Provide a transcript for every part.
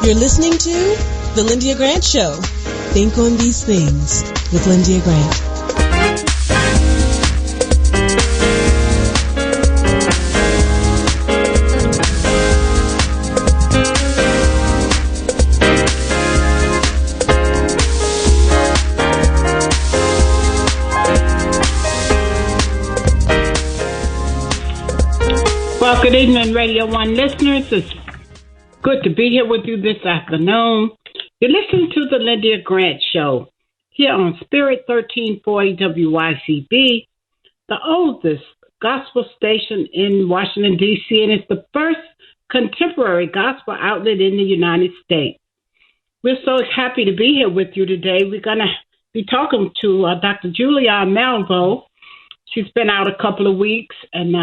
You're listening to The Lyndia Grant Show. Think on these things with Lyndia Grant. Well, good evening, Radio 1 listeners. It's good to be here with you this afternoon. You're listening to the Lyndia Grant Show here on Spirit 1340 WYCB, the oldest gospel station in Washington, D.C., and it's the first contemporary gospel outlet in the United States. We're so happy to be here with you today. We're going to be talking to Dr. Julia Malvo. She's been out a couple of weeks, and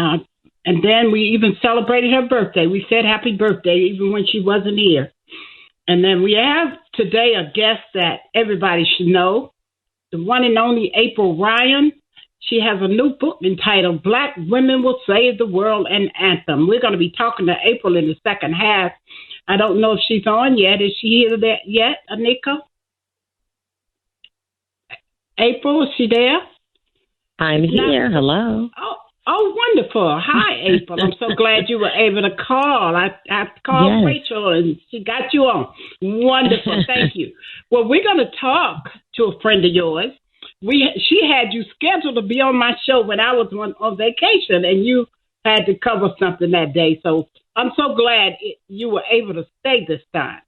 then we even celebrated her birthday. We said happy birthday even when she wasn't here. And then we have today a guest that everybody should know, the one and only April Ryan. She has a new book entitled Black Women Will Save the World, an Anthem. We're going to be talking to April in the second half. I don't know if she's on yet. Is she here yet, Anika? April, is she there? I'm here. Hello. Oh, wonderful. Hi, April. I'm so glad you were able to call. I called Rachel, and she got you on. Wonderful. Thank you. Well, we're going to talk to a friend of yours. She had you scheduled to be on my show when I was on vacation, and you had to cover something that day. So I'm so glad you were able to stay this time.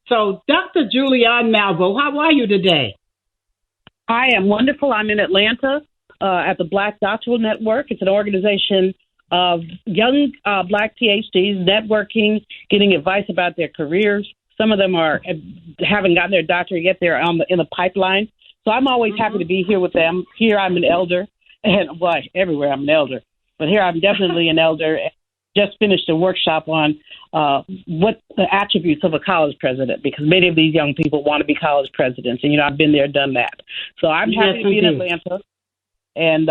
So, Dr. Julianne Malvo, how are you today? I am wonderful. I'm in Atlanta. At the Black Doctoral Network. It's an organization of young Black PhDs networking, getting advice about their careers. Some of them haven't gotten their doctorate yet. They're in the pipeline. So I'm always happy to be here with them. Here I'm an elder, and everywhere I'm an elder. But here I'm definitely an elder. Just finished a workshop on what the attributes of a college president, because many of these young people want to be college presidents. And, I've been there, done that. So I'm happy to be in Atlanta. And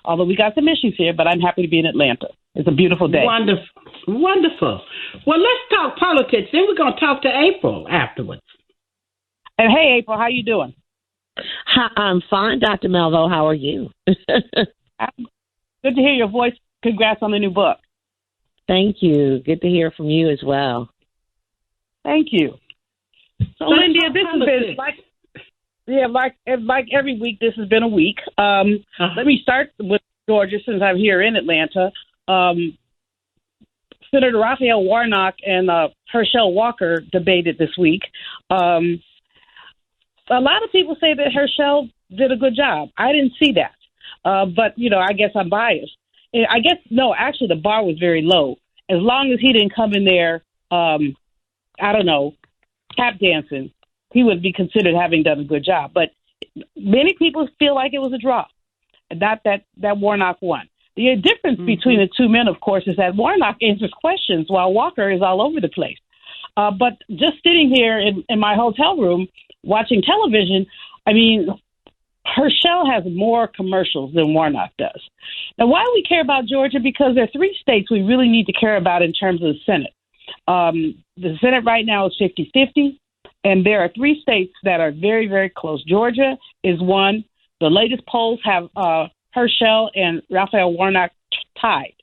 although we got some issues here, but I'm happy to be in Atlanta. It's a beautiful day. Wonderful. Wonderful. Well, let's talk politics. Then we're going to talk to April afterwards. And hey, April, how you doing? Hi, I'm fine, Dr. Malvo. How are you? Good to hear your voice. Congrats on the new book. Thank you. Good to hear from you as well. Thank you. So, Lyndia, this has been like every week, this has been a week. Let me start with Georgia, since I'm here in Atlanta. Senator Raphael Warnock and Herschel Walker debated this week. A lot of people say that Herschel did a good job. I didn't see that. But, I guess I'm biased. Actually, the bar was very low. As long as he didn't come in there, tap dancing, he would be considered having done a good job. But many people feel like it was a draw, that Warnock won. The difference between the two men, of course, is that Warnock answers questions while Walker is all over the place. But just sitting here in my hotel room watching television, Herschel has more commercials than Warnock does. Now, why do we care about Georgia? Because there are three states we really need to care about in terms of the Senate. The Senate right now is 50-50. And there are three states that are very, very close. Georgia is one. The latest polls have Herschel and Raphael Warnock tied.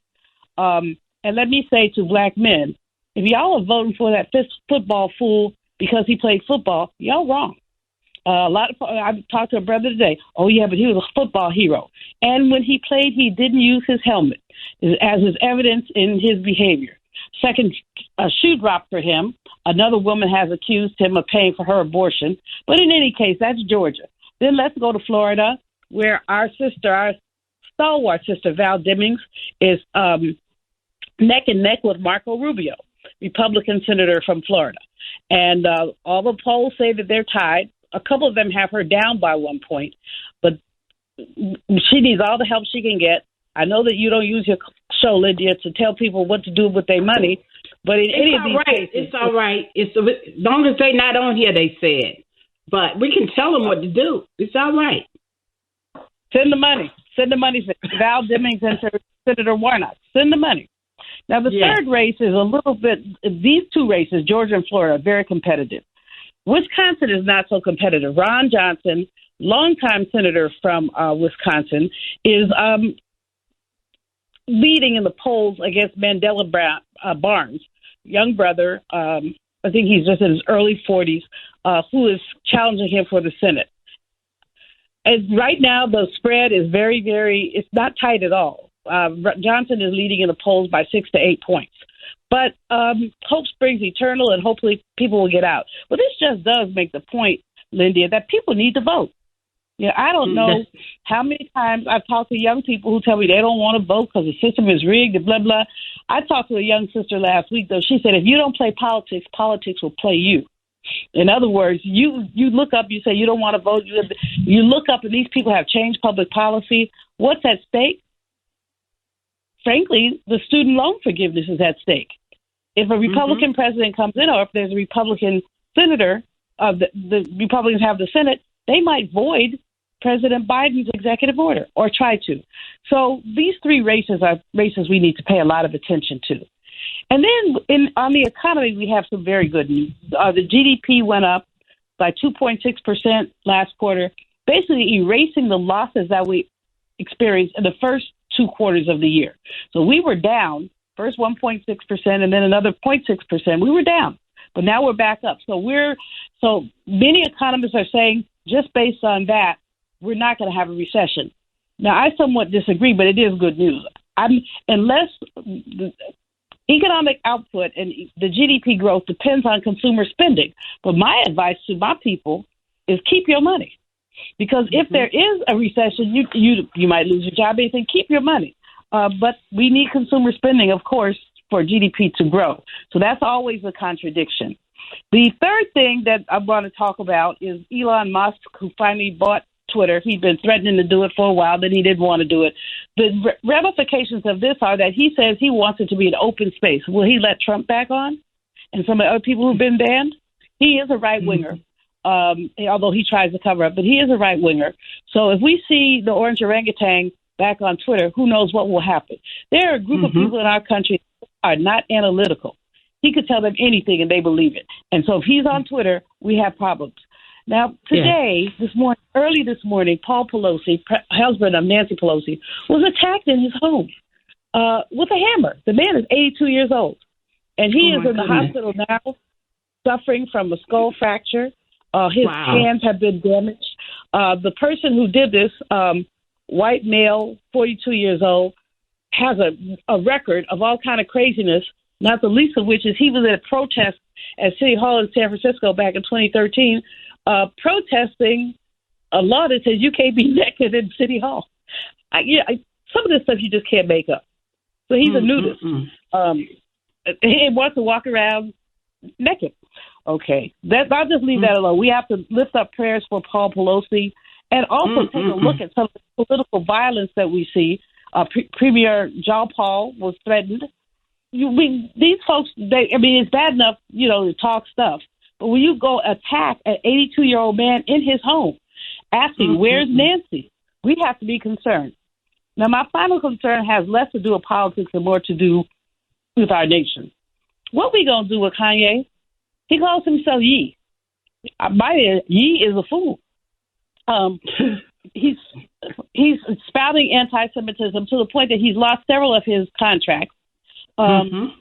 And let me say to black men, if y'all are voting for that football fool because he played football, y'all wrong. I talked to a brother today. Oh, yeah, but he was a football hero. And when he played, he didn't use his helmet, as is evidence in his behavior. Second, a shoe dropped for him. Another woman has accused him of paying for her abortion. But in any case, that's Georgia. Then let's go to Florida, where our stalwart sister, Val Demings, is neck and neck with Marco Rubio, Republican senator from Florida. And all the polls say that they're tied. A couple of them have her down by 1 point. But she needs all the help she can get. I know that you don't use your show, Lyndia, to tell people what to do with their money. But in any of these cases, it's all right. As long as they're not on here, they said. But we can tell them what to do. It's all right. Send the money. Send the money to Val Demings and to Senator Warnock. Send the money. Now, the third race is a little bit, these two races, Georgia and Florida, are very competitive. Wisconsin is not so competitive. Ron Johnson, longtime senator from Wisconsin, is leading in the polls against Mandela Barnes, young brother. I think he's just in his early 40s, who is challenging him for the Senate. And right now, the spread is very, very, it's not tight at all. Johnson is leading in the polls by 6 to 8 points. But hope springs eternal, and hopefully people will get out. But this just does make the point, Lyndia, that people need to vote. You know, I don't know how many times I've talked to young people who tell me they don't want to vote because the system is rigged and blah, blah. I talked to a young sister last week, though. She said, if you don't play politics, politics will play you. In other words, you look up, you say you don't want to vote. You look up, and these people have changed public policy. What's at stake? Frankly, the student loan forgiveness is at stake. If a Republican president comes in, or if there's a Republican senator, the Republicans have the Senate, they might void President Biden's executive order or try to. So these three races are races we need to pay a lot of attention to. And then on the economy, we have some very good news. The GDP went up by 2.6% last quarter, basically erasing the losses that we experienced in the first 2 quarters of the year. So we were down, first 1.6% and then another 0.6%. We were down, but now we're back up. So many economists are saying, just based on that, we're not going to have a recession. Now, I somewhat disagree, but it is good news. Unless the economic output and the GDP growth depends on consumer spending. But my advice to my people is keep your money. Because if there is a recession, you might lose your job, anything, keep your money. But we need consumer spending, of course, for GDP to grow. So that's always a contradiction. The third thing that I want to talk about is Elon Musk, who finally bought Twitter. He'd been threatening to do it for a while, then he didn't want to do it. The ramifications of this are that he says he wants it to be an open space. Will he let Trump back on and some of the other people who've been banned? He is a right-winger, although he tries to cover up, but he is a right-winger. So if we see the orange orangutan back on Twitter, who knows what will happen? There are a group of people in our country who are not analytical. He could tell them anything and they believe it. And so if he's on Twitter, we have problems. Now, today, early this morning, Paul Pelosi, husband of Nancy Pelosi, was attacked in his home with a hammer. The man is 82 years old, and he is in the hospital now, suffering from a skull fracture. His hands have been damaged. The person who did this, white male, 42 years old, has a record of all kind of craziness, not the least of which is he was at a protest at City Hall in San Francisco back in 2013, protesting a law that says you can't be naked in City Hall. Some of this stuff you just can't make up. So he's a nudist. He wants to walk around naked. Okay, I'll just leave that alone. We have to lift up prayers for Paul Pelosi and also take a look at some of the political violence that we see. Premier John Paul was threatened. These folks, it's bad enough, to talk stuff. But when you go attack an 82-year-old man in his home, asking, where's Nancy? We have to be concerned. Now, my final concern has less to do with politics and more to do with our nation. What we going to do with Kanye? He calls himself Ye. Ye is a fool. He's spouting anti-Semitism to the point that he's lost several of his contracts. And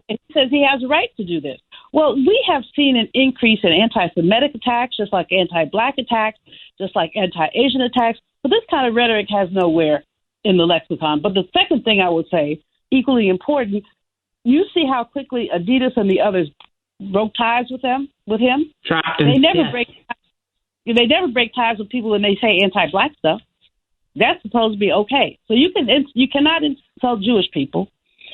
he says he has a right to do this. Well, we have seen an increase in anti-Semitic attacks, just like anti-Black attacks, just like anti-Asian attacks. But this kind of rhetoric has nowhere in the lexicon. But the second thing I would say, equally important, you see how quickly Adidas and the others broke ties with him. They never break ties with people when they say anti-Black stuff. That's supposed to be okay. So you cannot insult Jewish people.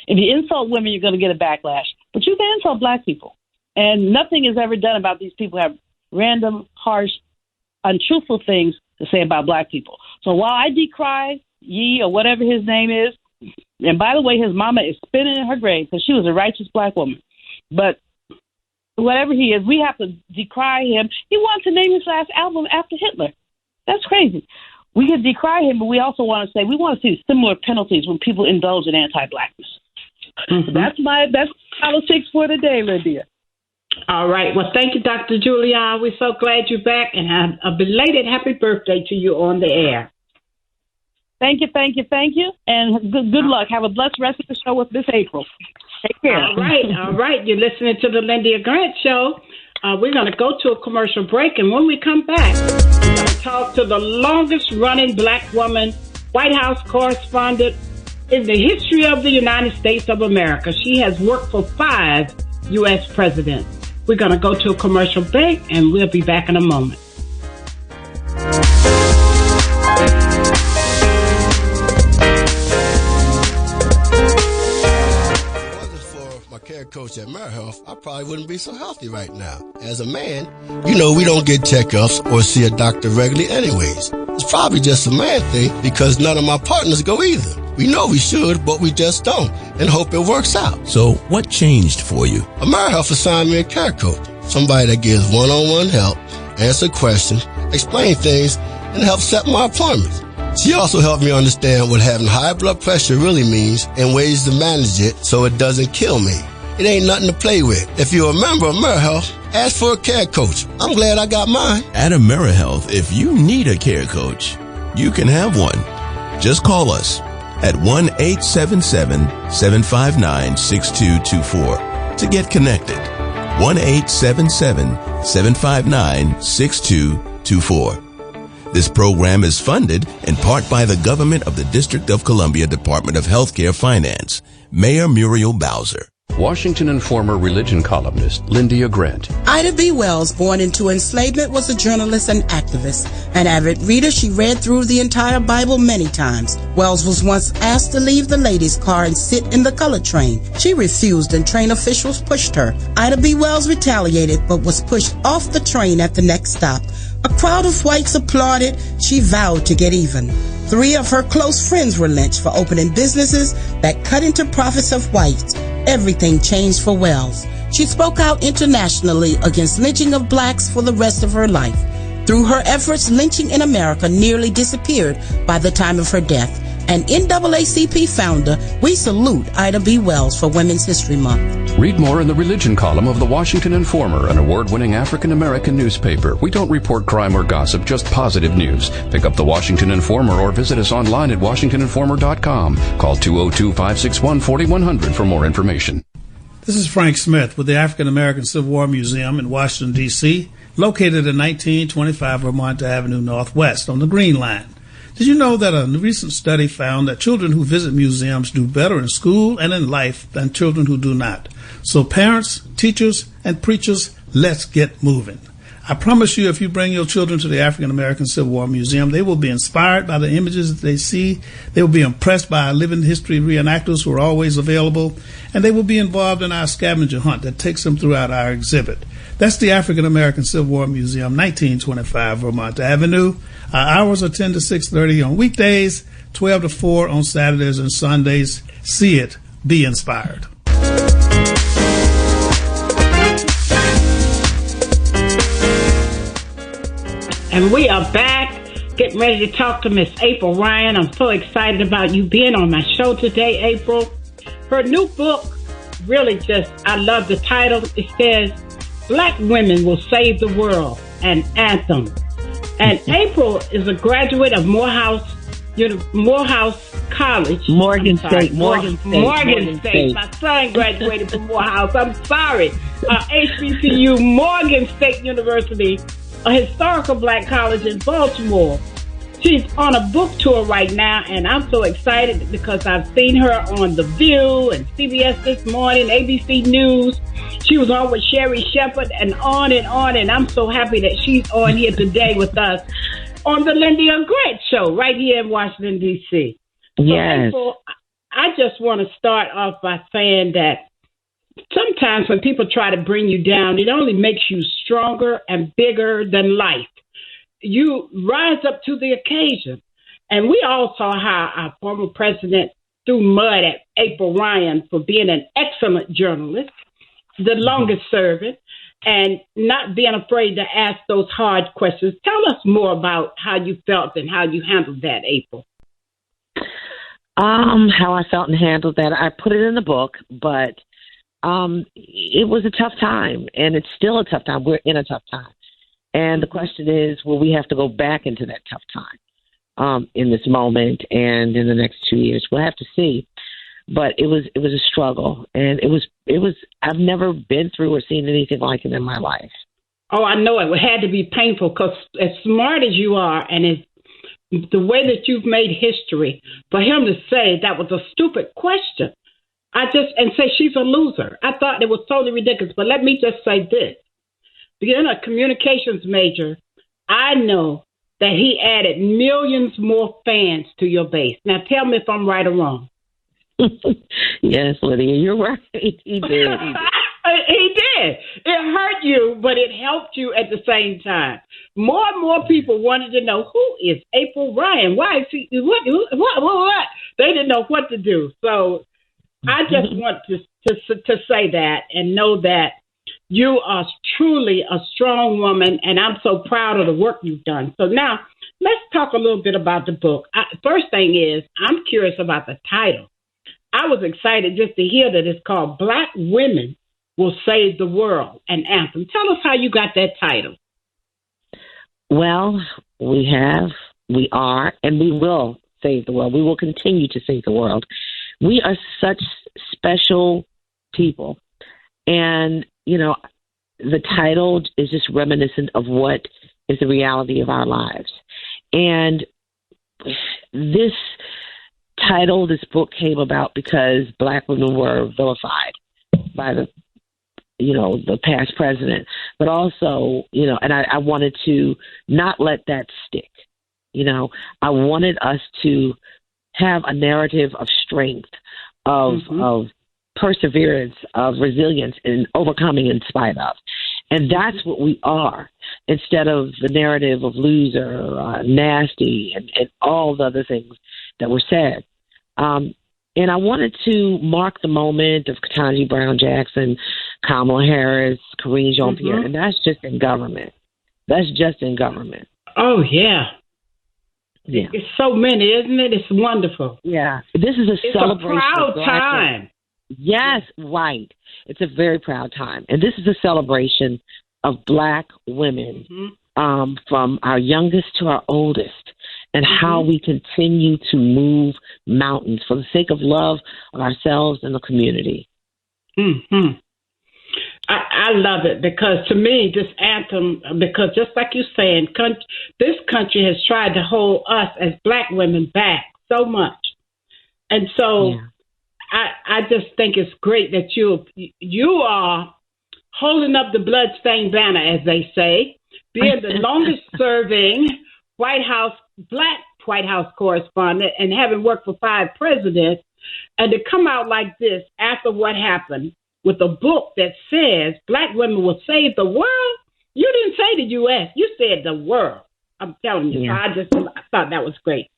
If you insult women, you're going to get a backlash. But you can insult Black people. And nothing is ever done about these people who have random, harsh, untruthful things to say about Black people. So while I decry Ye or whatever his name is, and by the way, his mama is spinning in her grave because she was a righteous Black woman. But whatever he is, we have to decry him. He wants to name his last album after Hitler. That's crazy. We can decry him, but we also want to say we want to see similar penalties when people indulge in anti-Blackness. Mm-hmm. That's politics for today, Lyndia. All right. Well, thank you, Dr. Julia. We're so glad you're back, and have a belated happy birthday to you on the air. Thank you, and good luck. Have a blessed rest of the show with Miss April. Take care. All right. You're listening to the Lyndia Grant Show. We're going to go to a commercial break, and when we come back, we're going to talk to the longest-running Black woman White House correspondent in the history of the United States of America. She has worked for 5 U.S. presidents. We're going to go to a commercial break, and we'll be back in a moment. Care coach at AmeriHealth, I probably wouldn't be so healthy right now. As a man, we don't get checkups or see a doctor regularly anyways. It's probably just a man thing because none of my partners go either. We know we should, but we just don't, and hope it works out. So what changed for you? AmeriHealth assigned me a care coach, somebody that gives one-on-one help, answer questions, explain things, and help set my appointments. She also helped me understand what having high blood pressure really means and ways to manage it so it doesn't kill me. It ain't nothing to play with. If you're a member of AmeriHealth, ask for a care coach. I'm glad I got mine. At AmeriHealth, if you need a care coach, you can have one. Just call us at 1-877-759-6224 to get connected. 1-877-759-6224. This program is funded in part by the government of the District of Columbia Department of Healthcare Finance. Mayor Muriel Bowser. Washington Informer religion columnist Lyndia Grant. Ida B. Wells, born into enslavement, was a journalist and activist. An avid reader, she read through the entire Bible many times. Wells was once asked to leave the ladies' car and sit in the colored train. She refused and train officials pushed her. Ida B. Wells retaliated but was pushed off the train at the next stop. A crowd of whites applauded. She vowed to get even. 3 of her close friends were lynched for opening businesses that cut into profits of whites. Everything changed for Wells. She spoke out internationally against lynching of blacks for the rest of her life. Through her efforts, lynching in America nearly disappeared by the time of her death. An NAACP founder, we salute Ida B. Wells for Women's History Month. Read more in the religion column of the Washington Informer, an award-winning African-American newspaper. We don't report crime or gossip, just positive news. Pick up the Washington Informer or visit us online at washingtoninformer.com. Call 202-561-4100 for more information. This is Frank Smith with the African American Civil War Museum in Washington, D.C., located at 1925 Vermont Avenue Northwest on the Green Line. Did you know that a recent study found that children who visit museums do better in school and in life than children who do not? So parents, teachers, and preachers, let's get moving. I promise you, if you bring your children to the African American Civil War Museum, they will be inspired by the images that they see. They will be impressed by our living history reenactors who are always available, and they will be involved in our scavenger hunt that takes them throughout our exhibit. That's the African American Civil War Museum, 1925 Vermont Avenue. Our hours are 10 to 6:30 on weekdays, 12 to 4 on Saturdays and Sundays. See it. Be inspired. And we are back, getting ready to talk to Miss April Ryan. I'm so excited about you being on my show today, April. Her new book, really just, I love the title. It says, Black Women Will Save the World, an Anthem. And April is a graduate of Morehouse College. Morgan State. My son graduated from Morehouse. I'm sorry. HBCU, Morgan State University, a historical black college in Baltimore. She's on a book tour right now, and I'm so excited because I've seen her on The View and CBS This Morning, ABC News. She was on with Sherry Shepherd and on, and I'm so happy that she's on here today with us on the Lyndia Grant Show right here in Washington, D.C. Yes. So, April, I just want to start off by saying that sometimes when people try to bring you down, it only makes you stronger and bigger than life. You rise up to the occasion. And we all saw how our former president threw mud at April Ryan for being an excellent journalist, the longest serving, and not being afraid to ask those hard questions. Tell us more about how you felt and how you handled that, April. How I felt and handled that. I put it in the book, but it was a tough time, and it's still a tough time. We're in a tough time. And the question is, will we have to go back into that tough time in this moment and in the next 2 years? We'll have to see. But it was a struggle, and it was. I've never been through or seen anything like it in my life. Oh, I know it had to be painful, because as smart as you are, and as the way that you've made history, for him to say that was a stupid question, and say she's a loser. I thought it was totally ridiculous. But let me just say this: being a communications major, I know that he added millions more fans to your base. Now, tell me if I'm right or wrong. Yes, Lydia, you're right. He did. He did. It hurt you, but it helped you at the same time. More and more people wanted to know, who is April Ryan? Why is he? What? They didn't know what to do. So I just want to say that and know that you are truly a strong woman, and I'm so proud of the work you've done. So now let's talk a little bit about the book. First thing is, I'm curious about the title. I was excited just to hear that it's called Black Women Will Save the World, an Anthem. Tell us how you got that title. Well, we are, and we will save the world. We will continue to save the world. We are such special people. And, the title is just reminiscent of what is the reality of our lives. And this book came about because Black women were vilified by the past president, but also, and I wanted to not let that stick. I wanted us to have a narrative of strength, of perseverance, of resilience, and overcoming in spite of. And that's what we are, instead of the narrative of loser, nasty, and all the other things that were said. And I wanted to mark the moment of Ketanji Brown Jackson, Kamala Harris, Karine Jean-Pierre, and that's just in government. Oh, yeah. Yeah. It's so many, isn't it? It's wonderful. Yeah. This is a celebration. It's a proud time. Yes, right. It's a very proud time. And this is a celebration of Black women, from our youngest to our oldest, and how we continue to move mountains for the sake of love of ourselves and the community. I love it, because to me, this anthem, because just like you're saying, this country has tried to hold us as Black women back so much. And so I just think it's great that you are holding up the bloodstained banner, as they say, being the longest serving Black White House correspondent, and having worked for 5 presidents, and to come out like this after what happened with a book that says Black women will save the world. You didn't say the U.S., you said the world. I'm telling you. Yeah. So I thought that was great.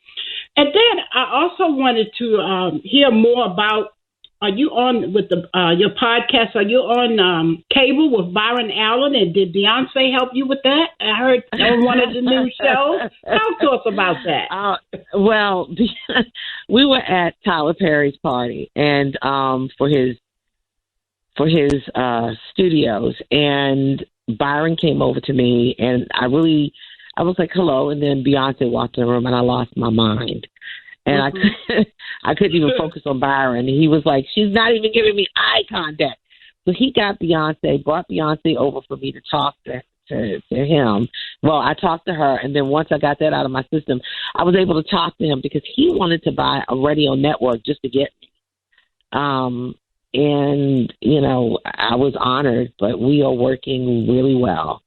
And then I also wanted to hear more about, are you on with your podcast? Are you on cable with Byron Allen? And did Beyonce help you with that? I heard on one of the new shows. Talk to us about that. Well, we were at Tyler Perry's party, and for his studios, and Byron came over to me, and I was like, hello, and then Beyonce walked in the room, and I lost my mind. And I couldn't even focus on Byron. He was like, she's not even giving me eye contact. So he brought Beyonce over for me to talk to him. Well, I talked to her, and then once I got that out of my system, I was able to talk to him because he wanted to buy a radio network just to get me. And, I was honored, but we are working really well.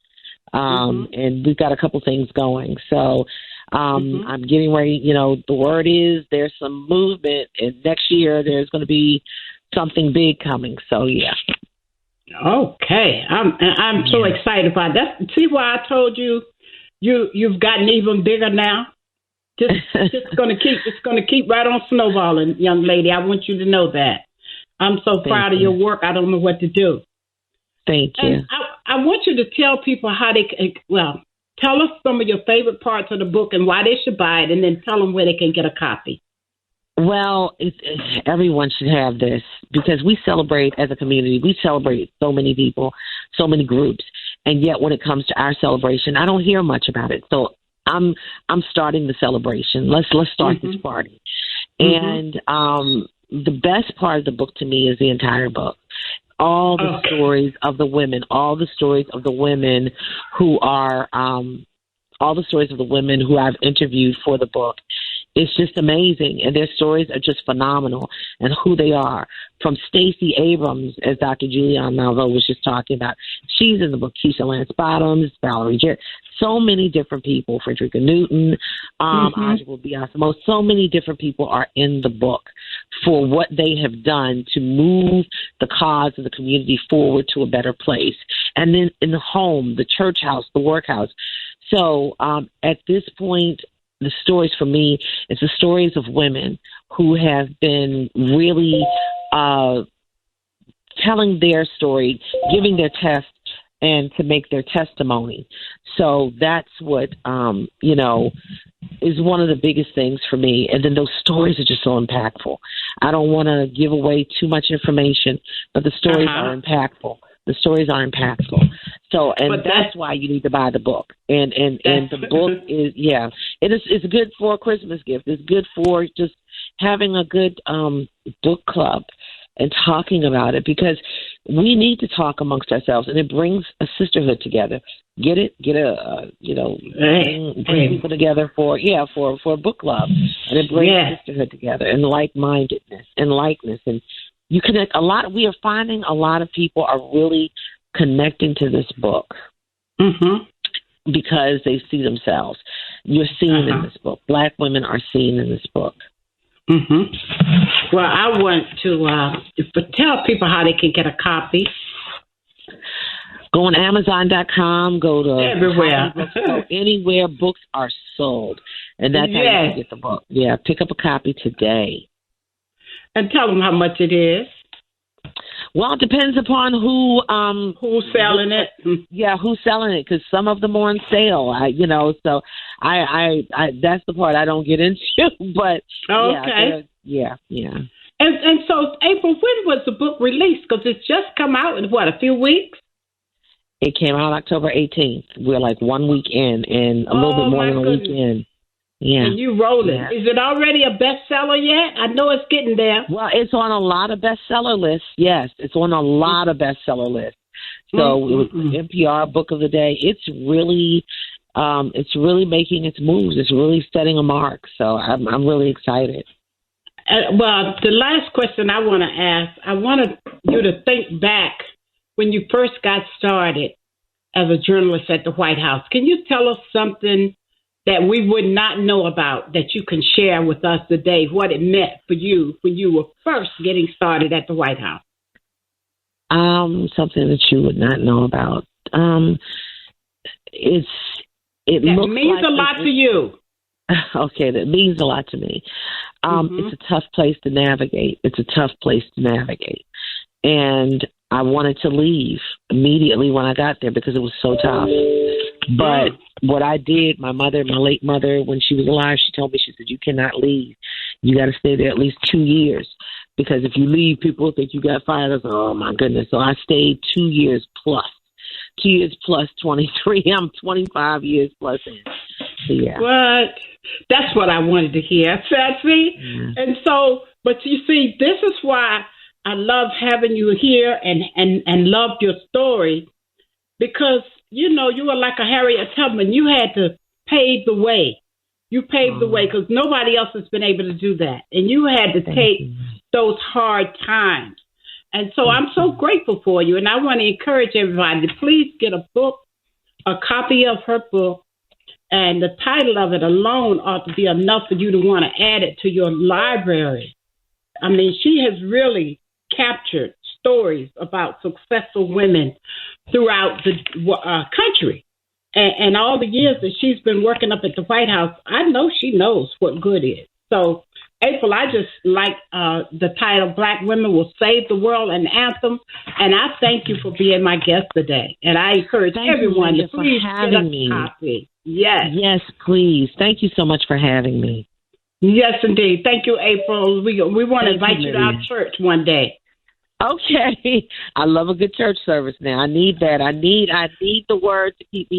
And we've got a couple things going. So I'm getting ready. The word is there's some movement, and next year there's going to be something big coming. So, yeah. Okay. I'm so excited about that. See why I told you've gotten even bigger now? It's going to keep right on snowballing, young lady. I want you to know that. I'm so proud of your work. I don't know what to do. Thank you. And I want you to tell people how tell us some of your favorite parts of the book and why they should buy it, and then tell them where they can get a copy. Well, everyone should have this because we celebrate as a community. We celebrate so many people, so many groups, and yet when it comes to our celebration, I don't hear much about it. So I'm starting the celebration. Let's start this party. And the best part of the book to me is the entire book. All the stories of the women, all the stories of the women who are, all the stories of the women who I've interviewed for the book. It's just amazing, and their stories are just phenomenal, and who they are. From Stacey Abrams, as Dr. Julianne Malveaux was just talking about, she's in the book. Keisha Lance Bottoms, Valerie Jarrett, so many different people. Frederica Newton, Ojibwe Biasimo, so many different people are in the book for what they have done to move the cause of the community forward to a better place. And then in the home, the church house, the workhouse. So at this point, the stories for me, it's the stories of women who have been really telling their story, giving their test, and to make their testimony. So that's what, is one of the biggest things for me. And then those stories are just so impactful. I don't want to give away too much information, but the stories are impactful. The stories are impactful. So, and that's why you need to buy the book. And the book is, it's good for a Christmas gift. It's good for just having a good book club and talking about it, because we need to talk amongst ourselves, and it brings a sisterhood together. Bring people together for a book club, and it brings sisterhood together and like-mindedness and likeness, and you connect a lot. We are finding a lot of people are really connecting to this book because they see themselves. You're seen in this book. Black women are seen in this book. Well, I want to tell people how they can get a copy. Go on Amazon.com. Go to everywhere. Go anywhere books are sold, and that's how you can get the book. Yeah, pick up a copy today. And tell them how much it is. Well, it depends upon who's selling it. Yeah, who's selling it? Because some of them are on sale. So I that's the part I don't get into. But yeah. And so, April, when was the book released? Because it's just come out in a few weeks. It came out October 18th. We're like 1 week in, and a little bit more than a week in. Yeah. And you rolling. Yeah. Is it already a bestseller yet? I know it's getting there. Well, it's on a lot of bestseller lists. Yes, it's on a lot of bestseller lists. So it was NPR Book of the Day. It's really making its moves. It's really setting a mark. So I'm really excited. Well, the last question I want to ask, I wanted you to think back when you first got started as a journalist at the White House. Can you tell us something that we would not know about that you can share with us today, what it meant for you when you were first getting started at the White House? Something that you would not know about. It means a lot to you. Okay, that means a lot to me. It's a tough place to navigate. And I wanted to leave immediately when I got there because it was so tough. But what I did, my late mother, when she was alive, she told me, she said, you cannot leave. You got to stay there at least 2 years, because if you leave, people will think you got fired. I was like, oh, my goodness. So I stayed 2 years plus. 2 years plus 23. I'm 25 years plus in. So, yeah. What? That's what I wanted to hear. See? Yeah. And so, but you see, this is why I love having you here and loved your story, because you were like a Harriet Tubman. You had to pave the way. You paved the way because nobody else has been able to do that. And you had to take those hard times. And so I'm so grateful for you. And I want to encourage everybody to please get a copy of her book. And the title of it alone ought to be enough for you to want to add it to your library. I mean, she has really captured stories about successful women throughout the country. And all the years that she's been working up at the White House, I know she knows what good is. So, April, I just like the title, Black Women Will Save the World, an anthem. And I thank you for being my guest today. And I encourage everyone to please get a copy. Yes. Yes, please. Thank you so much for having me. Yes, indeed. Thank you, April. We want to invite you to our church one day. Okay. I love a good church service now. I need that. I need the word to keep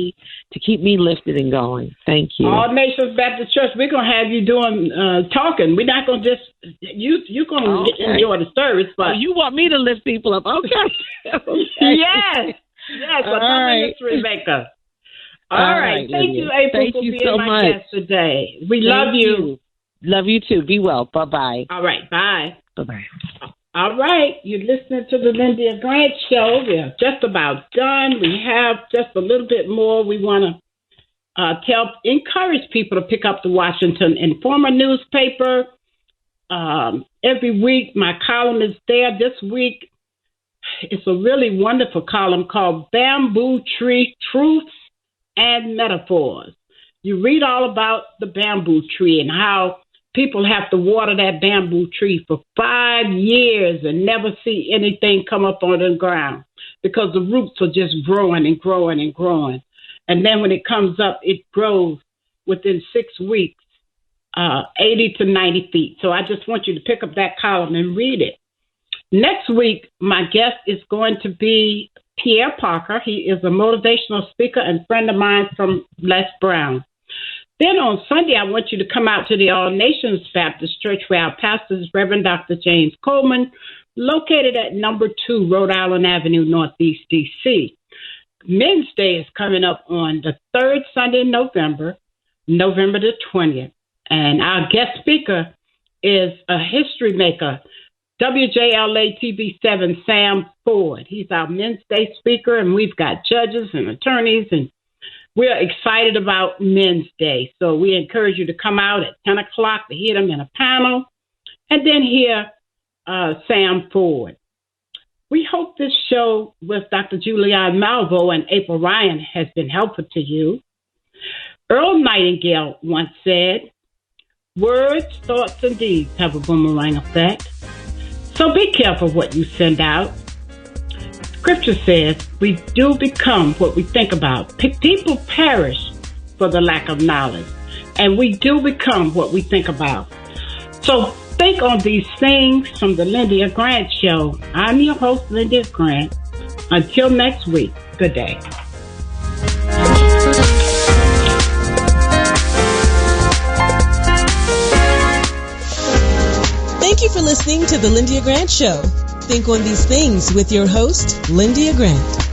me lifted and going. Thank you. All Nations Baptist Church, we're going to have you doing talking. We're not going to just you're going to enjoy the service, but you want me to lift people up. Okay. Yes. Well, come in, Miss Rebecca. All right. Thank you, April, for being my guest today. We love you. Love you too. Be well. Bye-bye. All right. Bye. Bye-bye. All right. You're listening to the Lyndia Grant Show. We're just about done. We have just a little bit more. We want to encourage people to pick up the Washington Informer newspaper. Every week, my column is there. This week, it's a really wonderful column called Bamboo Tree Truths and Metaphors. You read all about the bamboo tree and how people have to water that bamboo tree for 5 years and never see anything come up on the ground because the roots are just growing and growing and growing. And then when it comes up, it grows within 6 weeks, 80 to 90 feet. So I just want you to pick up that column and read it. Next week, my guest is going to be Pierre Parker. He is a motivational speaker and friend of mine from Les Brown. Then on Sunday, I want you to come out to the All Nations Baptist Church where our pastor is Reverend Dr. James Coleman, located at number 2 Rhode Island Avenue, Northeast D.C. Men's Day is coming up on the 3rd Sunday in November the 20th. And our guest speaker is a history maker, WJLA-TV7 Sam Ford. He's our Men's Day speaker, and we've got judges and attorneys, and we're excited about Men's Day. So we encourage you to come out at 10 o'clock to hear them in a panel and then hear Sam Ford. We hope this show with Dr. Julianne Malvo and April Ryan has been helpful to you. Earl Nightingale once said, words, thoughts, and deeds have a boomerang effect. So be careful what you send out. Scripture says we do become what we think about. People perish for the lack of knowledge, and we do become what we think about. So think on these things from the Lyndia Grant Show. I'm your host, Lyndia Grant. Until next week, good day. Thank you for listening to the Lyndia Grant Show. Think on these things with your host, Lyndia Grant.